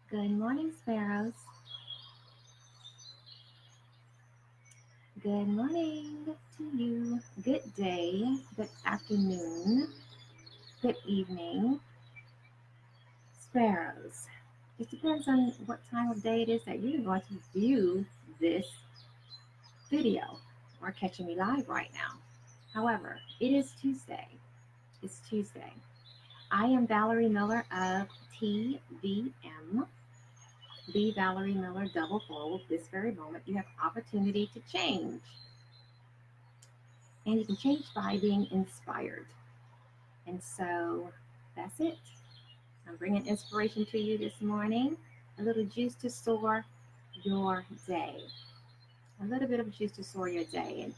Good morning, Sparrows. Good morning to you. Good day, good afternoon, good evening, Sparrows. It depends on what time of day it is that you're going to view this video or catching me live right now. However, it is Tuesday. It's Tuesday. I am Valerie Miller of TVM. Be Valerie Miller double fold. This very moment, you have opportunity to change. And you can change by being inspired. And so that's it. I'm bringing inspiration to you this morning. A little juice to soar your day. A little bit of juice to soar your day. And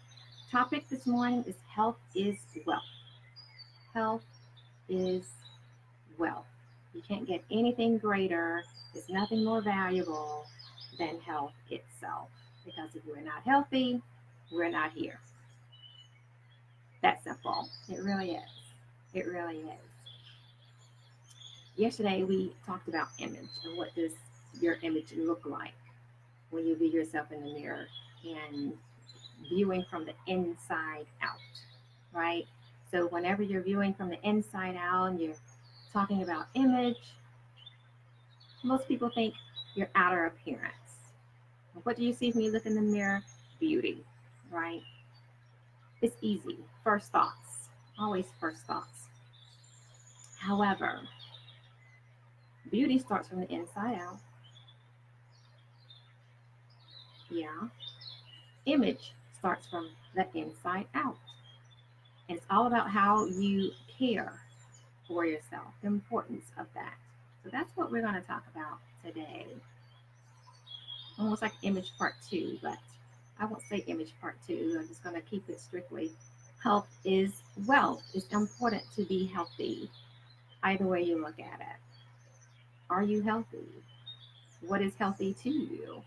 topic this morning is health is wealth. Health is wealth. You can't get anything greater. There's nothing more valuable than health itself. Because if we're not healthy, we're not here. That simple. It really is. It really is. Yesterday we talked about image and what does your image look like when you view yourself in the mirror and viewing from the inside out, right? So whenever you're viewing from the inside out and you're talking about image, most people think your outer appearance. What do you see when you look in the mirror? Beauty, right? It's easy. First thoughts, always first thoughts. However, beauty starts from the inside out. Yeah. Image starts from the inside out. And it's all about how you care for yourself, the importance of that. So that's what we're going to talk about today. Almost like image part two, but I won't say image part two. I'm just going to keep it strictly. Health is wealth. It's important to be healthy, either way you look at it. Are you healthy? What is healthy to you?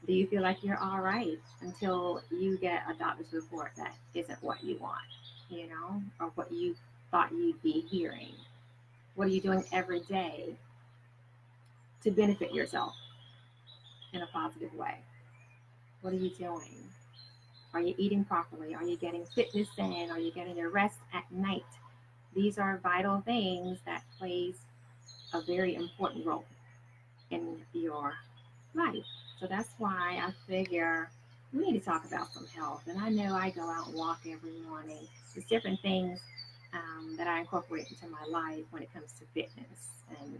Do you feel like you're all right until you get a doctor's report that isn't what you want, or what you thought you'd be hearing? What are you doing every day to benefit yourself in a positive way? What are you doing? Are you eating properly? Are you getting fitness in? Are you getting your rest at night? These are vital things that plays a very important role in your life. So that's why I figure we need to talk about some health. And I know I go out and walk every morning. There's different things that I incorporate into my life when it comes to fitness and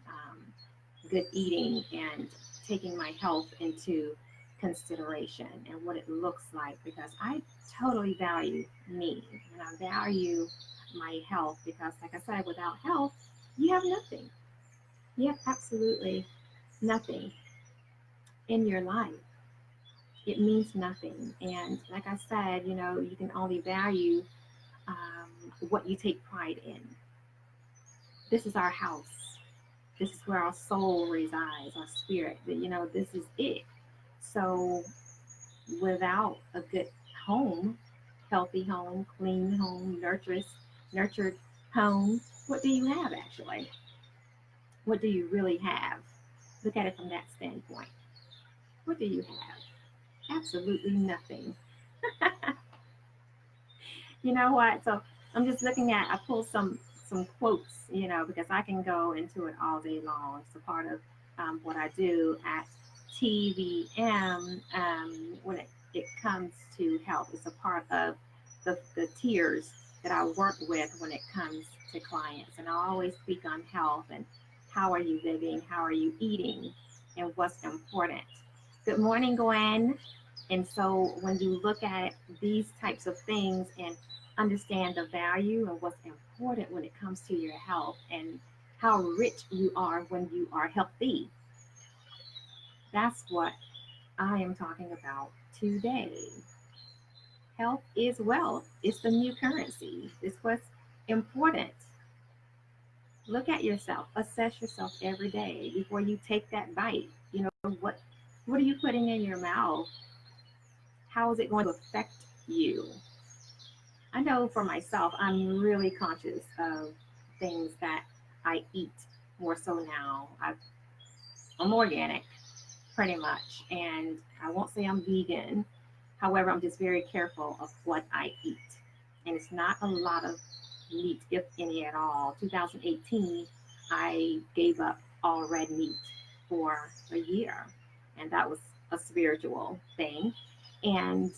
good eating and taking my health into consideration and what it looks like because I totally value me and I value my health because, like I said, without health, you have nothing. You have absolutely nothing in your life. It means nothing. And like I said, you can only value what you take pride in. This is our house. This is where our soul resides, our spirit. This is it. So without a good home, healthy home, clean home, nurtured home, what do you have actually? What do you really have? Look at it from that standpoint. What do you have? Absolutely nothing. You know what? So I'm just looking at. I pulled some quotes, because I can go into it all day long. It's a part of what I do at TVM when it comes to health. It's a part of the tiers that I work with when it comes to clients. And I always speak on health and how are you living, how are you eating, and what's important. Good morning, Gwen. And so when you look at these types of things and understand the value and what's important when it comes to your health and how rich you are when you are healthy, that's what I am talking about today. Health is wealth. It's the new currency. It's what's important. Look at yourself. Assess yourself every day before you take that bite. What are you putting in your mouth? How is it going to affect you? I know for myself, I'm really conscious of things that I eat more so now. I've I'm organic, pretty much. And I won't say I'm vegan. However, I'm just very careful of what I eat. And it's not a lot of meat, if any at all. 2018, I gave up all red meat for a year. And that was a spiritual thing. And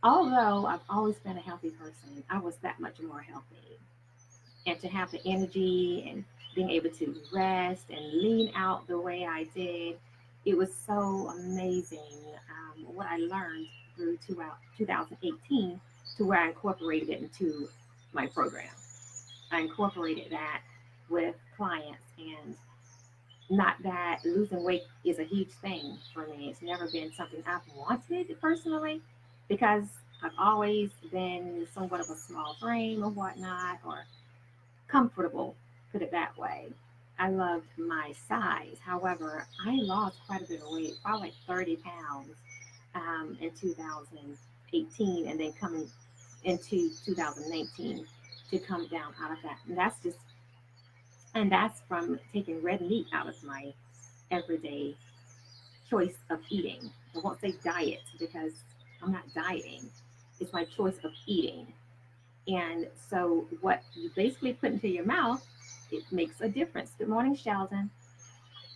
although I've always been a healthy person, I was that much more healthy. And to have the energy and being able to rest and lean out the way I did, it was so amazing what I learned through 2018 to where I incorporated it into my program. I incorporated that with clients, and not that losing weight is a huge thing for me. It's never been something I've wanted personally because I've always been somewhat of a small frame or whatnot, or comfortable, put it that way. I loved my size. However, I lost quite a bit of weight, probably like 30 pounds in 2018, and then coming into 2019 to come down out of that. And that's from taking red meat out of my everyday choice of eating. I won't say diet because I'm not dieting. It's my choice of eating. And so, what you basically put into your mouth, it makes a difference. Good morning, Sheldon.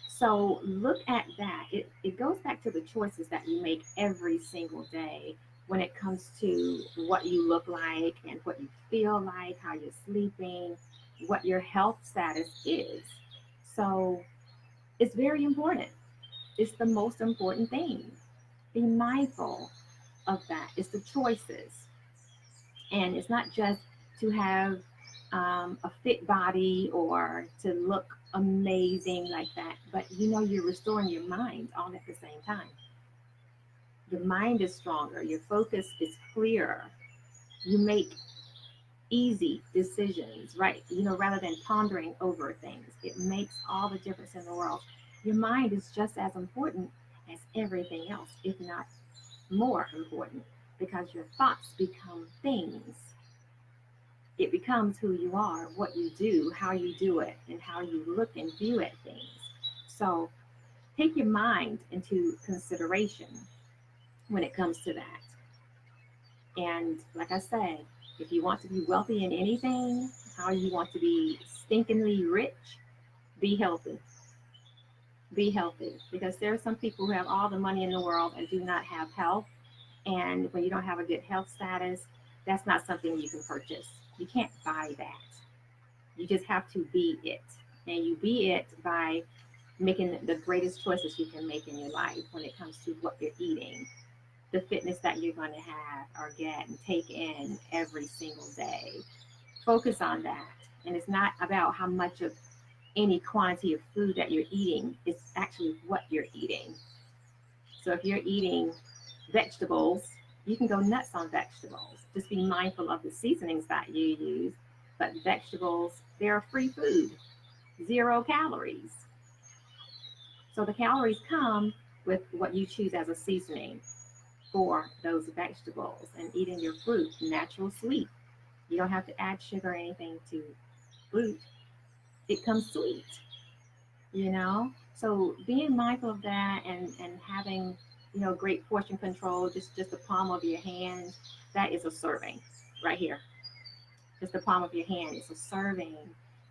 So, look at that. It goes back to the choices that you make every single day when it comes to what you look like and what you feel like, how you're sleeping, what your health status is. So, it's very important. It's the most important thing. Be mindful of that. It's the choices. And it's not just to have a fit body or to look amazing like that, but you're restoring your mind all at the same time. Your mind is stronger, your focus is clearer, you make easy decisions, right? Rather than pondering over things, it makes all the difference in the world. Your mind is just as important as everything else, if not more important, because your thoughts become things. It becomes who you are, what you do, how you do it, and how you look and view at things. So take your mind into consideration when it comes to that. And like I said, if you want to be wealthy in anything, how you want to be stinkingly rich, be healthy. Be healthy. Because there are some people who have all the money in the world and do not have health. And when you don't have a good health status, that's not something you can purchase. You can't buy that. You just have to be it. And you be it by making the greatest choices you can make in your life when it comes to what you're eating, the fitness that you're going to have or get and take in every single day. Focus on that. And it's not about how much of any quantity of food that you're eating, it's actually what you're eating. So if you're eating vegetables, you can go nuts on vegetables. Just be mindful of the seasonings that you use. But vegetables, they're free food, 0 calories. So the calories come with what you choose as a seasoning for those vegetables, and eating your fruit, natural sweet. You don't have to add sugar or anything to fruit. It comes sweet. So being mindful of that, and having great portion control, just the palm of your hand, that is a serving right here. Just the palm of your hand is a serving.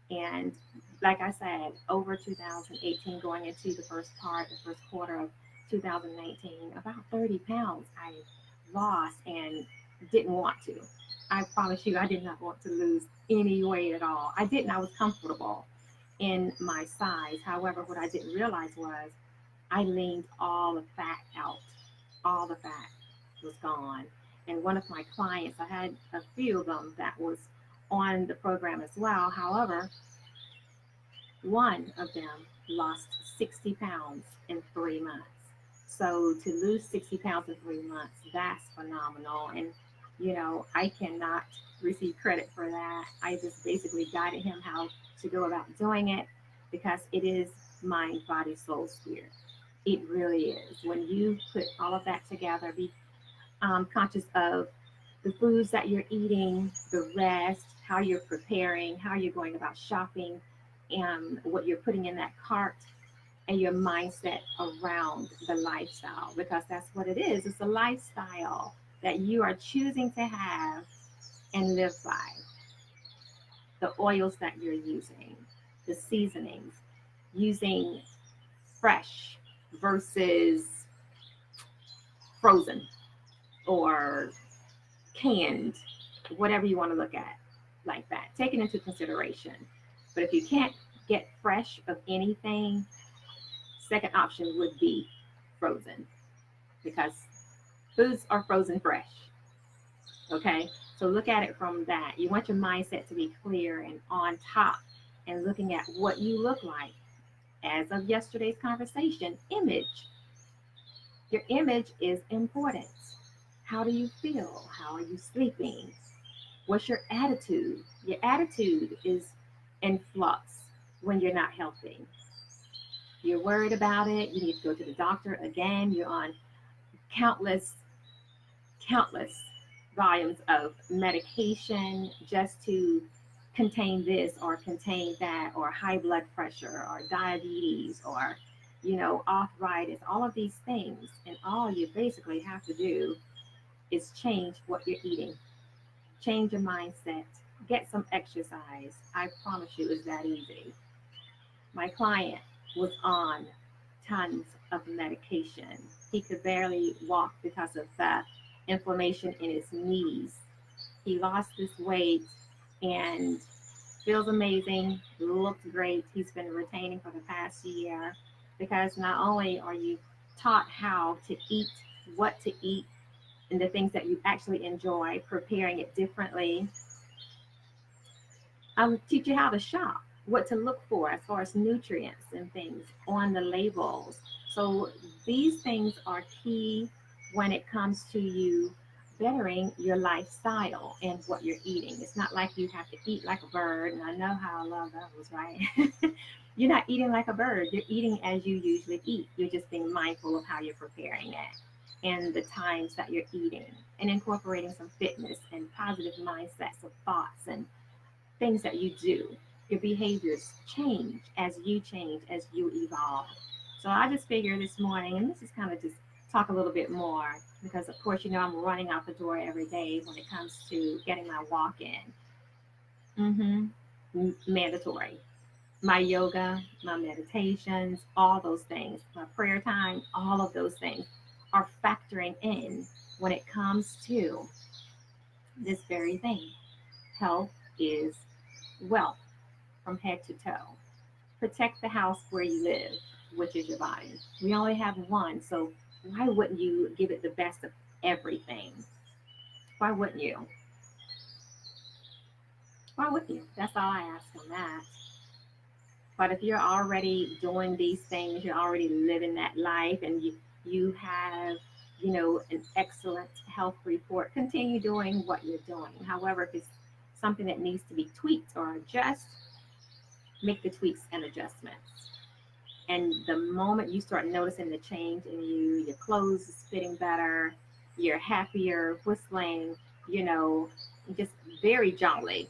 And like I said, over 2018, going into the first quarter of 2019, about 30 pounds I lost and didn't want to. I promise you, I did not want to lose any weight at all. I didn't. I was comfortable in my size. However, what I didn't realize was I leaned all the fat out. All the fat was gone. And one of my clients, I had a few of them that was on the program as well. However, one of them lost 60 pounds in 3 months. So to lose 60 pounds in 3 months, that's phenomenal. And, I cannot receive credit for that. I just basically guided him how to go about doing it because it is mind, body, soul, spirit. It really is. When you put all of that together, be conscious of the foods that you're eating, the rest, how you're preparing, how you're going about shopping, what you're putting in that cart, and your mindset around the lifestyle, because that's what it is. It's a lifestyle that you are choosing to have and live by. The oils that you're using, the seasonings, using fresh versus frozen or canned, whatever you want to look at, like that. Take it into consideration. But if you can't get fresh of anything, second option would be frozen, because foods are frozen fresh. Okay? So look at it from that. You want your mindset to be clear and on top and looking at what you look like. As of yesterday's conversation, image. Your image is important. How do you feel? How are you sleeping? What's your attitude? Your attitude is in flux when you're not healthy. You're worried about it. You need to go to the doctor again. You're on countless, countless volumes of medication just to contain this or contain that, or high blood pressure or diabetes or, arthritis, all of these things. And all you basically have to do is change what you're eating, change your mindset, get some exercise. I promise you, it's that easy. My client was on tons of medication. He could barely walk because of the inflammation in his knees. He lost this weight and feels amazing, looks great. He's been retaining for the past year, because not only are you taught how to eat, what to eat, and the things that you actually enjoy, preparing it differently. I'll teach you how to shop, what to look for as far as nutrients and things on the labels. So these things are key when it comes to you bettering your lifestyle and what you're eating. It's not like you have to eat like a bird, and I know how I love those, right? You're not eating like a bird. You're eating as you usually eat. You're just being mindful of how you're preparing it and the times that you're eating, and incorporating some fitness and positive mindsets of thoughts and things that you do. Your behaviors change as you evolve. So I just figured this morning, and this is kind of just talk a little bit more, because of course, I'm running out the door every day when it comes to getting my walk in. Mandatory. My yoga, my meditations, all those things, my prayer time, all of those things are factoring in when it comes to this very thing. Health is wealth from head to toe. Protect the house where you live, which is your body. We only have one, so why wouldn't you give it the best of everything? Why wouldn't you? Why wouldn't you? That's all I ask on that. But if you're already doing these things, you're already living that life, and you have, an excellent health report, continue doing what you're doing. However, if it's something that needs to be tweaked or adjusted, make the tweaks and adjustments. And the moment you start noticing the change in you, your clothes is fitting better, you're happier, whistling, just very jolly,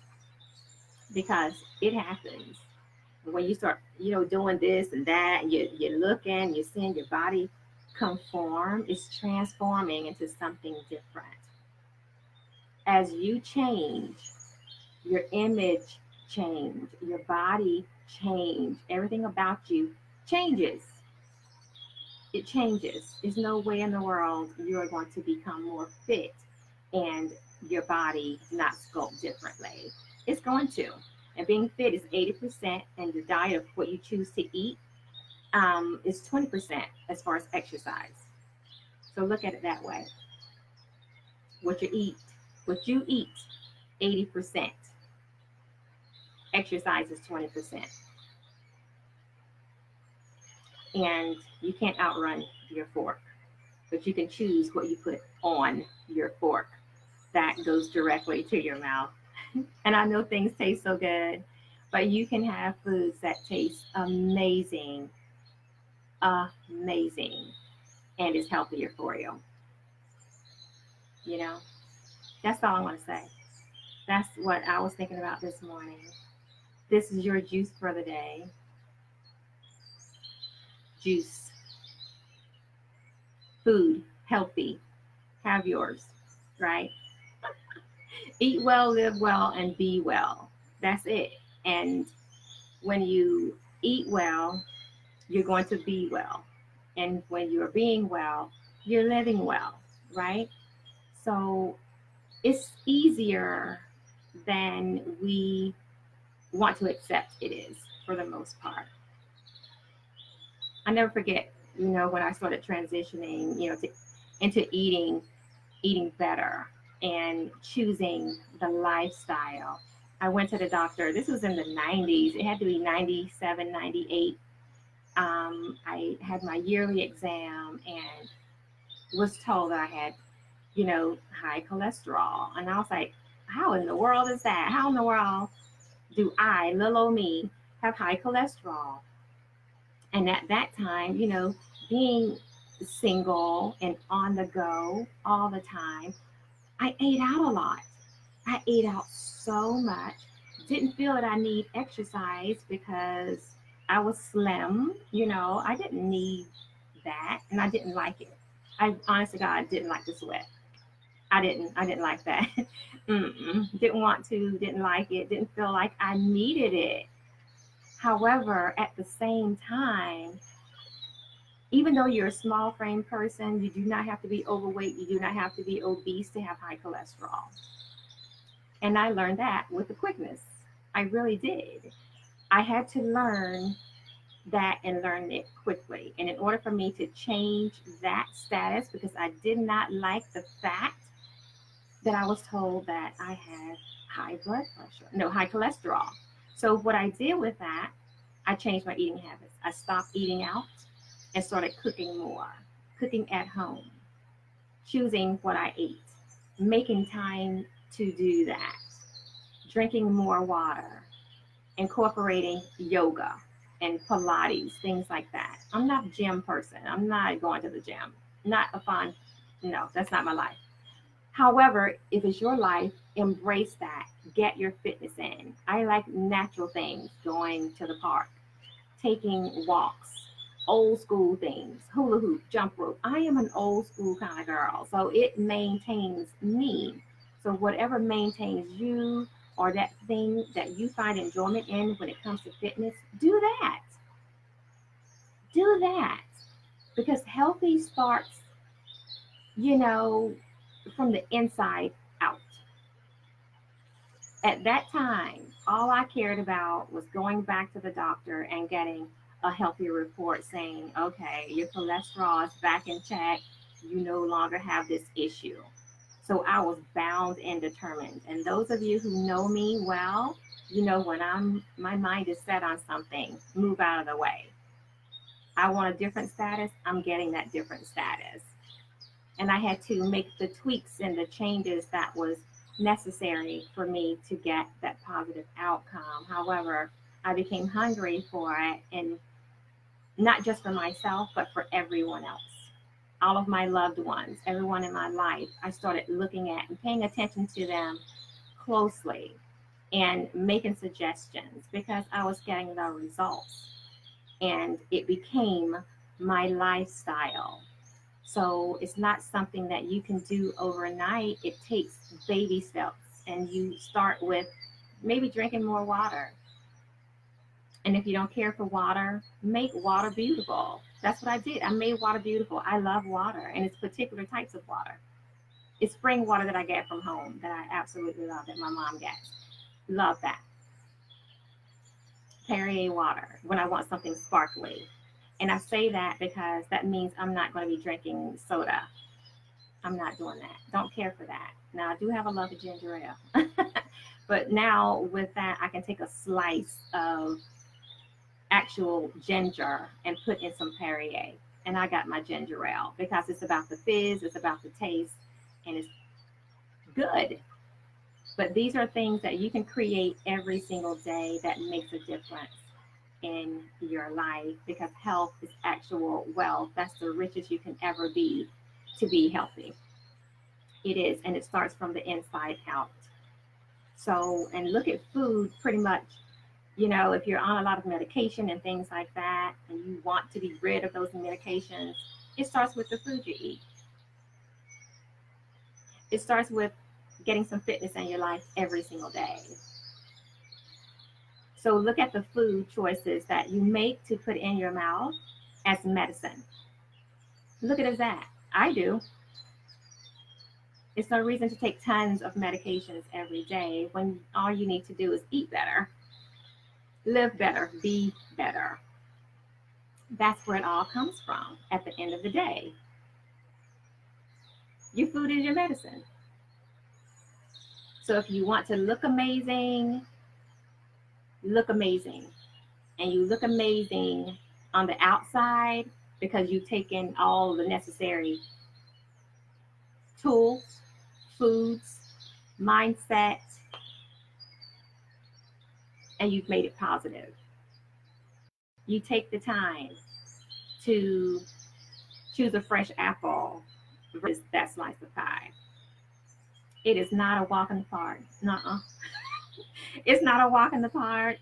because it happens. When you start, doing this and that, and you're looking, you're seeing your body conform, it's transforming into something different. As you change, your image change, your body change, everything about you changes. It changes. There's no way in the world you're going to become more fit and your body not sculpt differently. It's going to. And being fit is 80%, and your diet of what you choose to eat is 20% as far as exercise. So look at it that way. What you eat, 80%. Exercise is 20%. And you can't outrun your fork, but you can choose what you put on your fork. That goes directly to your mouth. And I know things taste so good, but you can have foods that taste amazing, amazing, and is healthier for you. That's all I want to say. That's what I was thinking about this morning. This is your juice for the day. Juice, food, healthy. Have yours, right? Eat well, live well, and be well. That's it. And when you eat well, you're going to be well. And when you're being well, you're living well, right? So it's easier than we want to accept it is for the most part. I never forget, when I started transitioning, into eating better and choosing the lifestyle. I went to the doctor. This was in the 90s. It had to be 97, 98. I had my yearly exam and was told that I had, high cholesterol. And I was like, how in the world is that? How in the world do I, little old me, have high cholesterol? And at that time, being single and on the go all the time, I ate out a lot. I ate out so much. Didn't feel that I need exercise because I was slim. I didn't need that, and I didn't like it. I honestly, God, didn't like to sweat. I didn't like that. Didn't want to. Didn't like it. Didn't feel like I needed it. However, at the same time, even though you're a small frame person, you do not have to be overweight. You do not have to be obese to have high cholesterol. And I learned that with the quickness. I really did. I had to learn that and learn it quickly. And in order for me to change that status, because I did not like the fact that I was told that I had high blood pressure, no, high cholesterol. So what I did with that, I changed my eating habits. I stopped eating out and started cooking more, cooking at home, choosing what I ate, making time to do that, drinking more water, incorporating yoga and Pilates, things like that. I'm not a gym person. I'm not going to the gym. Not a fun, no, that's not my life. However, if it's your life, embrace that. Get your fitness in. I like natural things, going to the park, taking walks, old school things, hula hoop, jump rope. I am an old school kind of girl, so it maintains me. So whatever maintains you or that thing that you find enjoyment in when it comes to fitness, do that. Do that. Because healthy starts, you know, from the inside out. At that time, all I cared about was going back to the doctor and getting a healthy report saying, okay, your cholesterol is back in check. You no longer have this issue. So I was bound and determined. And those of you who know me well, when my mind is set on something, move out of the way. I want a different status, I'm getting that different status. And I had to make the tweaks and the changes that was necessary for me to get that positive outcome. However, I became hungry for it, and not just for myself, but for everyone else. All of my loved ones, everyone in my life, I started looking at and paying attention to them closely and making suggestions because I was getting the results. And it became my lifestyle. So it's not something that you can do overnight. It takes baby steps. And you start with maybe drinking more water. And if you don't care for water, make water beautiful. That's what I did. I made water beautiful. I love water, and it's particular types of water. It's spring water that I get from home that I absolutely love, that my mom gets. Love that. Perrier water when I want something sparkly. And I say that because that means I'm not going to be drinking soda. I'm not doing that. Don't care for that. Now, I do have a love of ginger ale. But now with that, I can take a slice of actual ginger and put in some Perrier. And I got my ginger ale because it's about the fizz, it's about the taste, and it's good. But these are things that you can create every single day that makes a difference in your life, because health is actual wealth. That's the richest you can ever be, to be healthy. It is, and it starts from the inside out. So, and look at food pretty much You know, if you're on a lot of medication and things like that, and you want to be rid of those medications, it starts with the food you eat. It starts with getting some fitness in your life every single day. So look at the food choices that you make to put in your mouth as medicine. Look at it as that. I do. It's no reason to take tons of medications every day when all you need to do is eat better, live better, be better. That's where it all comes from at the end of the day. Your food is your medicine. So if you want to look amazing. And you look amazing on the outside because you've taken all the necessary tools, foods, mindset, and you've made it positive. You take the time to choose a fresh apple versus that slice of pie. It is not a walk in the park. Nuh-uh. It's not a walk in the park.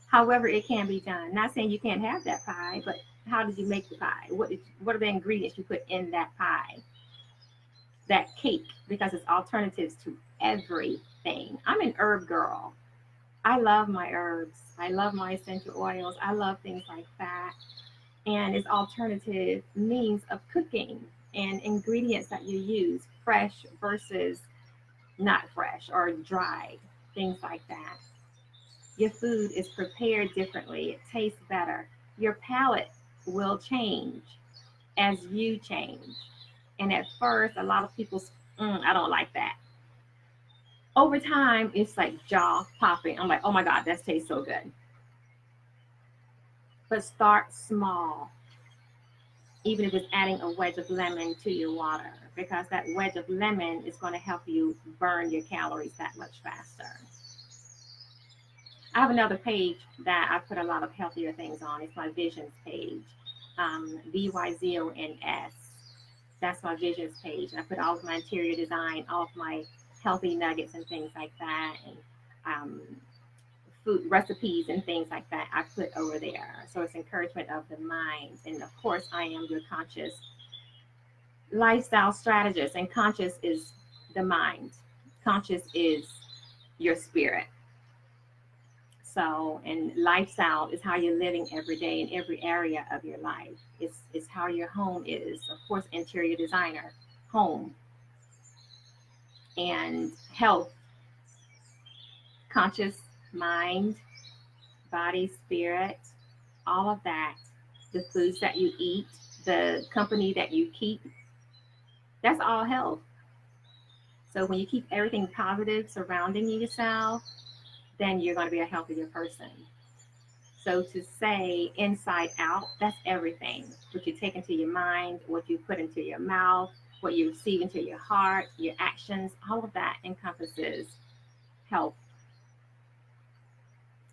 However, it can be done. Not saying you can't have that pie, but how did you make the pie? What are the ingredients you put in that pie? That cake, because it's alternatives to everything. I'm an herb girl. I love my herbs. I love my essential oils. I love things like that. And it's alternative means of cooking and ingredients that you use, fresh versus not fresh or dried, things like that. Your food is prepared differently, it tastes better. Your palate will change as you change. And at first, a lot of people, I don't like that. Over time, it's like jaw popping. I'm like, oh my God, that tastes so good. But start small, even if it's adding a wedge of lemon to your water, because that wedge of lemon is going to help you burn your calories that much faster. I have another page that I put a lot of healthier things on. It's my visions page, VYZONS. That's my visions page. I put all of my interior design, all of my healthy nuggets and things like that, and food recipes and things like that I put over there. So it's encouragement of the mind. And of course, I am your conscious lifestyle strategist, and conscious is the mind. Conscious is your spirit. So, and lifestyle is how you're living every day in every area of your life. It's how your home is. Of course, interior designer, home, and health, conscious mind, body, spirit, all of that. The foods that you eat, the company that you keep, that's all health. So when you keep everything positive surrounding yourself, then you're going to be a healthier person. So to say inside out, that's everything. What you take into your mind, what you put into your mouth, what you receive into your heart, your actions, all of that encompasses health.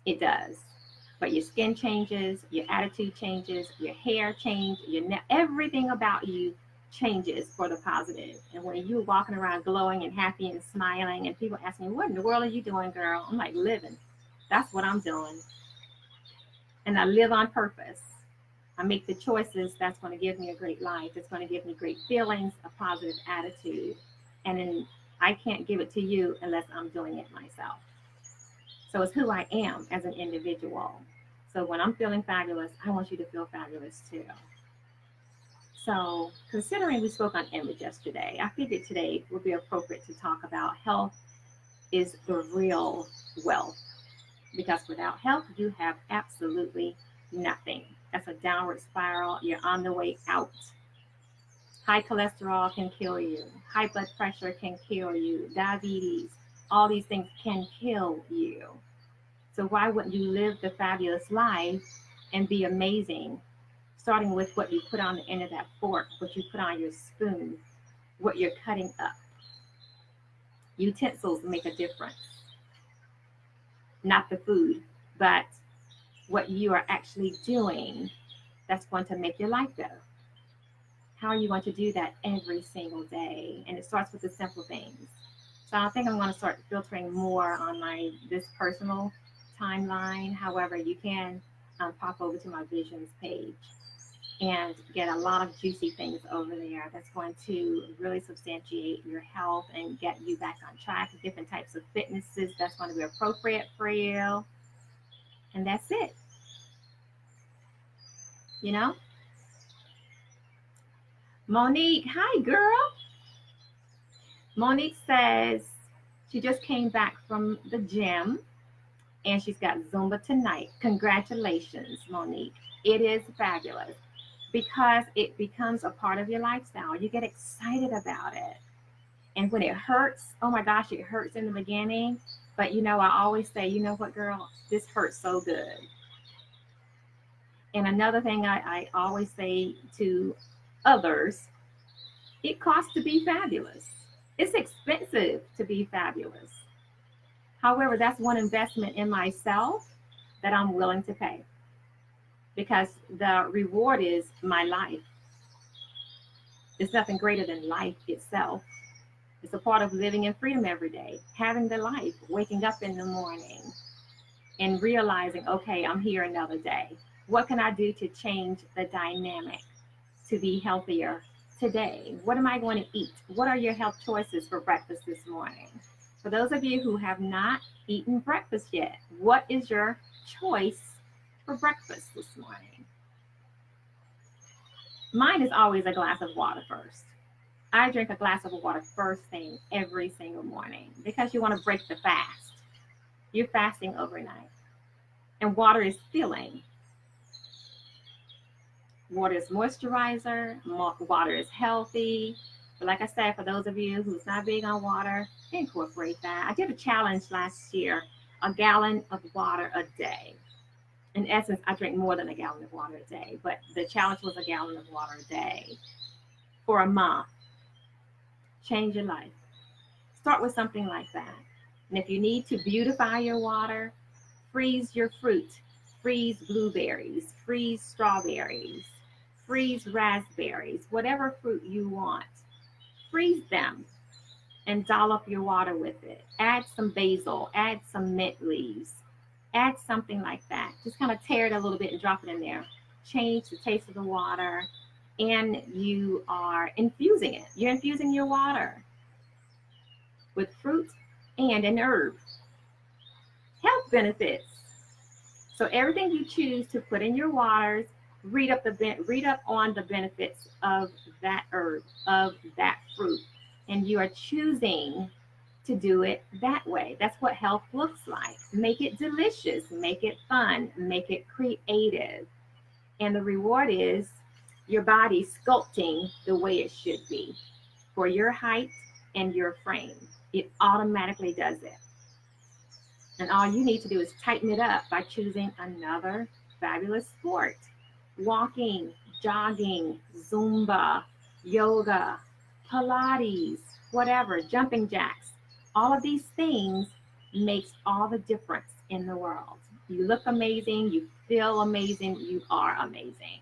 It does. But your skin changes, your attitude changes, your hair changes, everything about you changes for the positive. And when you're walking around glowing and happy and smiling, and people ask me, what in the world are you doing, girl? I'm like, living. That's what I'm doing. And I live on purpose. I make the choices that's going to give me a great life. It's going to give me great feelings, a positive attitude. And then I can't give it to you unless I'm doing it myself. So it's who I am as an individual. So when I'm feeling fabulous, I want you to feel fabulous too. So considering we spoke on image yesterday, I figured today would be appropriate to talk about health is the real wealth. Because without health, you have absolutely nothing. That's a downward spiral. You're on the way out. High cholesterol can kill you. High blood pressure can kill you. Diabetes, all these things can kill you. So why wouldn't you live the fabulous life and be amazing, starting with what you put on the end of that fork, what you put on your spoon, what you're cutting up. Utensils make a difference. Not the food, but what you are actually doing that's going to make your life better. How are you going to do that every single day? And it starts with the simple things. So I think I'm going to start filtering more on this personal timeline. However, you can pop over to my visions page and get a lot of juicy things over there that's going to really substantiate your health and get you back on track. Different types of fitnesses that's going to be appropriate for you. And that's it. You know? Monique, hi girl. Monique says she just came back from the gym and she's got Zumba tonight. Congratulations, Monique. It is fabulous because it becomes a part of your lifestyle. You get excited about it. And when it hurts, oh my gosh, it hurts in the beginning. But I always say, you know what, girl, this hurts so good. And another thing I always say to others, it costs to be fabulous. It's expensive to be fabulous. However, that's one investment in myself that I'm willing to pay because the reward is my life. There's nothing greater than life itself. It's a part of living in freedom every day, having the life, waking up in the morning and realizing, okay, I'm here another day. What can I do to change the dynamic to be healthier today? What am I going to eat? What are your health choices for breakfast this morning? For those of you who have not eaten breakfast yet, what is your choice for breakfast this morning? Mine is always a glass of water first. I drink a glass of water first thing every single morning because you want to break the fast. You're fasting overnight. And water is filling. Water is moisturizer. Water is healthy. But like I said, for those of you who's not big on water, incorporate that. I did a challenge last year, a gallon of water a day. In essence, I drink more than a gallon of water a day, but the challenge was a gallon of water a day for a month. Change your life. Start with something like that. And if you need to beautify your water, freeze your fruit. Freeze blueberries, freeze strawberries, freeze raspberries, whatever fruit you want. Freeze them and dollop your water with it. Add some basil, add some mint leaves, add something like that. Just kind of tear it a little bit and drop it in there. Change the taste of the water, and you are infusing it. You're infusing your water with fruit and an herb. Health benefits. So everything you choose to put in your waters, read up on the benefits of that herb, of that fruit, and you are choosing to do it that way. That's what health looks like. Make it delicious, make it fun, make it creative. And the reward is your body sculpting the way it should be for your height and your frame. It automatically does it. And all you need to do is tighten it up by choosing another fabulous sport. Walking, jogging, Zumba, yoga, Pilates, whatever, jumping jacks. All of these things makes all the difference in the world. You look amazing, you feel amazing, you are amazing.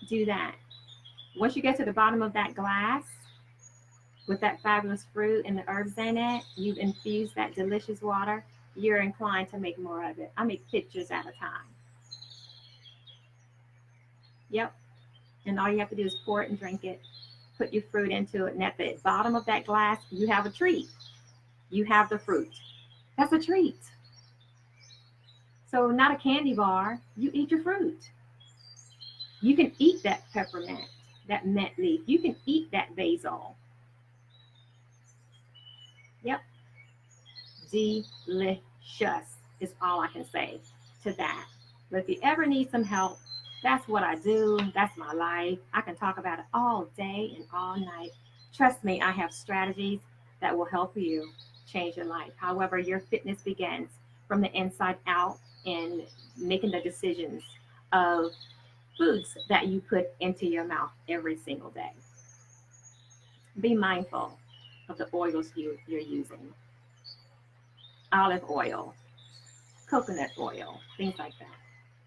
Do that. Once you get to the bottom of that glass, with that fabulous fruit and the herbs in it, you've infused that delicious water, you're inclined to make more of it. I make pitchers at a time. Yep. And all you have to do is pour it and drink it. Put your fruit into it. And at the bottom of that glass, you have a treat. You have the fruit. That's a treat. So not a candy bar. You eat your fruit. You can eat that peppermint, that mint leaf. You can eat that basil. Yep. Delicious is all I can say to that. But if you ever need some help, that's what I do. That's my life. I can talk about it all day and all night. Trust me, I have strategies that will help you change your life. However, your fitness begins from the inside out and making the decisions of foods that you put into your mouth every single day. Be mindful of the oils you're using. Olive oil, coconut oil, things like that.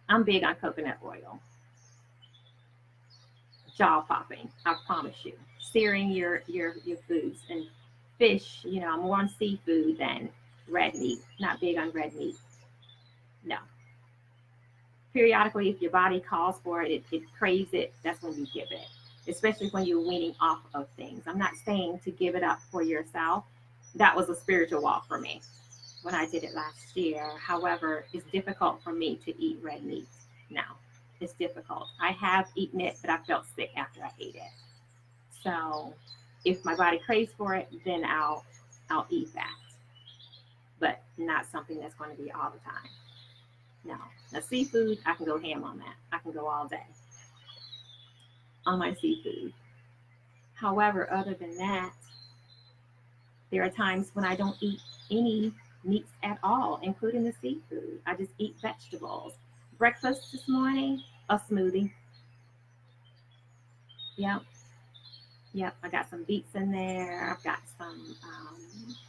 I'm big on coconut oil. Jaw popping, I promise you. Searing your foods and fish, I'm more on seafood than red meat. Not big on red meat. No. Periodically, if your body calls for it, it craves it, that's when you give it, especially when you're weaning off of things. I'm not saying to give it up for yourself. That was a spiritual walk for me when I did it last year. However, it's difficult for me to eat red meat now. It's difficult. I have eaten it, but I felt sick after I ate it. So if my body craves for it, then I'll eat that, but not something that's going to be all the time. No. Now, seafood, I can go ham on that. I can go all day on my seafood. However, other than that, there are times when I don't eat any meats at all, including the seafood. I just eat vegetables. Breakfast this morning, a smoothie. Yep. Yep, I got some beets in there. I've got some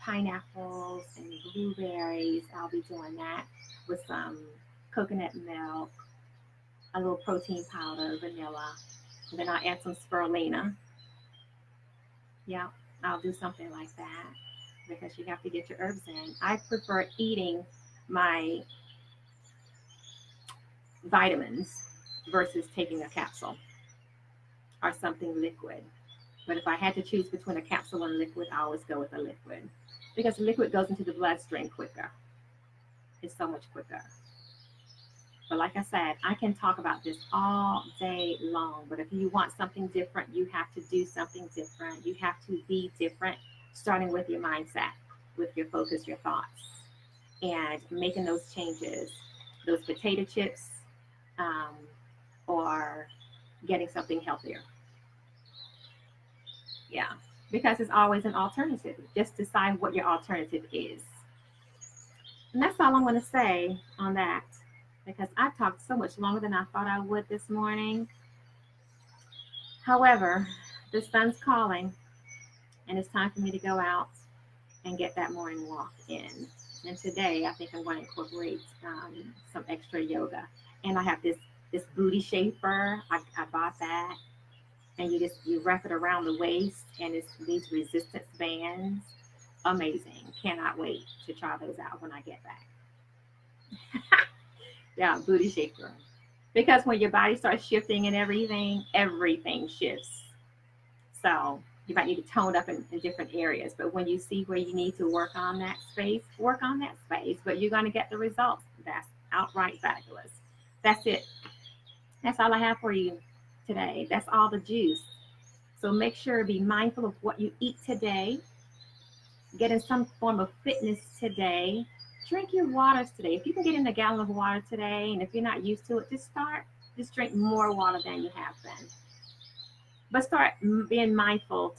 pineapples and blueberries. I'll be doing that with some coconut milk, a little protein powder, vanilla. And then I'll add some spirulina. Yeah, I'll do something like that because you have to get your herbs in. I prefer eating my vitamins versus taking a capsule or something liquid. But if I had to choose between a capsule and liquid, I always go with a liquid because the liquid goes into the bloodstream quicker. It's so much quicker. But like I said, I can talk about this all day long. But if you want something different, you have to do something different. You have to be different, starting with your mindset, with your focus, your thoughts, and making those changes. Those potato chips, or getting something healthier. Yeah, because it's always an alternative. Just decide what your alternative is. And that's all I'm going to say on that because I talked so much longer than I thought I would this morning. However, the sun's calling and it's time for me to go out and get that morning walk in. And today I think I'm going to incorporate some extra yoga. And I have this booty shaper. I bought that. And you wrap it around the waist and it's these resistance bands. Amazing. Cannot wait to try those out when I get back. Yeah, booty shaker. Because when your body starts shifting and everything shifts. So you might need to tone up in different areas. But when you see where you need to work on that space, work on that space. But you're going to get the results. That's outright fabulous. That's it. That's all I have for you today. That's all the juice. So make sure, be mindful of what you eat today. Get in some form of fitness today. Drink your waters today. If you can get in a gallon of water today, and if you're not used to it, just drink more water than you have been. But start being mindful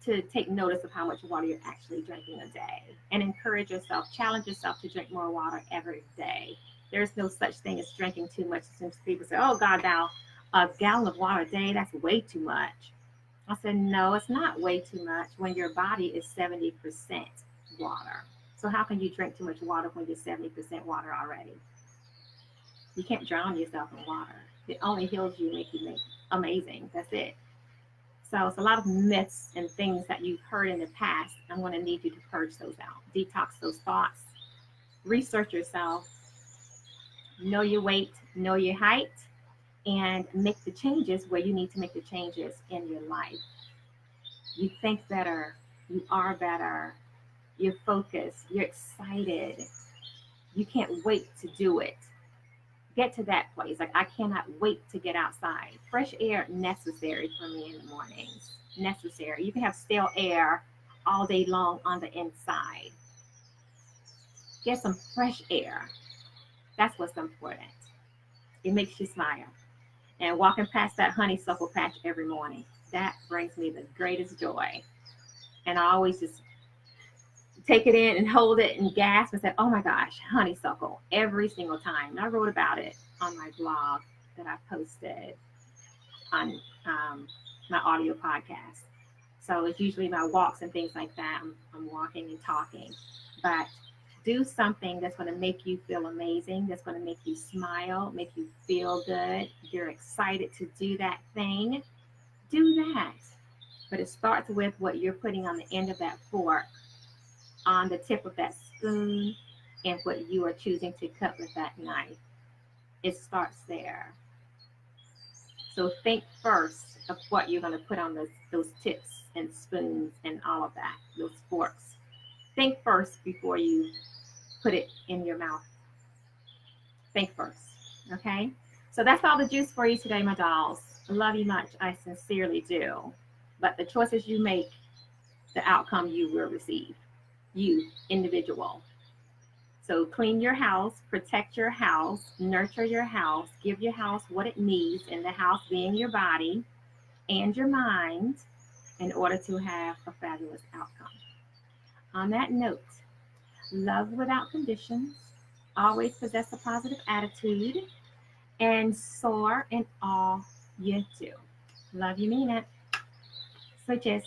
to take notice of how much water you're actually drinking a day. And encourage yourself, challenge yourself to drink more water every day. There's no such thing as drinking too much. Since people say, oh God, now a gallon of water a day, that's way too much. I said, no, it's not way too much when your body is 70% water. So how can you drink too much water when you're 70% water already? You can't drown yourself in water. It only heals you, make you amazing. That's it. So it's a lot of myths and things that you've heard in the past. I'm going to need you to purge those out. Detox those thoughts. Research yourself. Know your weight. Know your height. And make the changes where you need to make the changes in your life. You think better. You are better. You're focused. You're excited. You can't wait to do it. Get to that place. Like, I cannot wait to get outside. Fresh air, necessary for me in the mornings. Necessary. You can have stale air all day long on the inside. Get some fresh air. That's what's important. It makes you smile. And walking past that honeysuckle patch every morning, that brings me the greatest joy. And I always just take it in and hold it and gasp and say, oh my gosh, honeysuckle, every single time. And I wrote about it on my blog that I posted on my audio podcast. So it's usually my walks and things like that. I'm walking and talking. But do something that's going to make you feel amazing, that's going to make you smile, make you feel good. You're excited to do that thing. Do that. But it starts with what you're putting on the end of that fork, on the tip of that spoon and what you are choosing to cut with that knife. It starts there. So think first of what you're going to put on those tips and spoons and all of that, those forks. Think first before you put it in your mouth. Think first, okay? So that's all the juice for you today, my dolls. I love you much. I sincerely do. But the choices you make, the outcome you will receive. You, individual. So clean your house, protect your house, nurture your house, give your house what it needs, and the house being your body and your mind in order to have a fabulous outcome. On that note, love without conditions, always possess a positive attitude, and soar in all you do. Love you, mean it. Switches.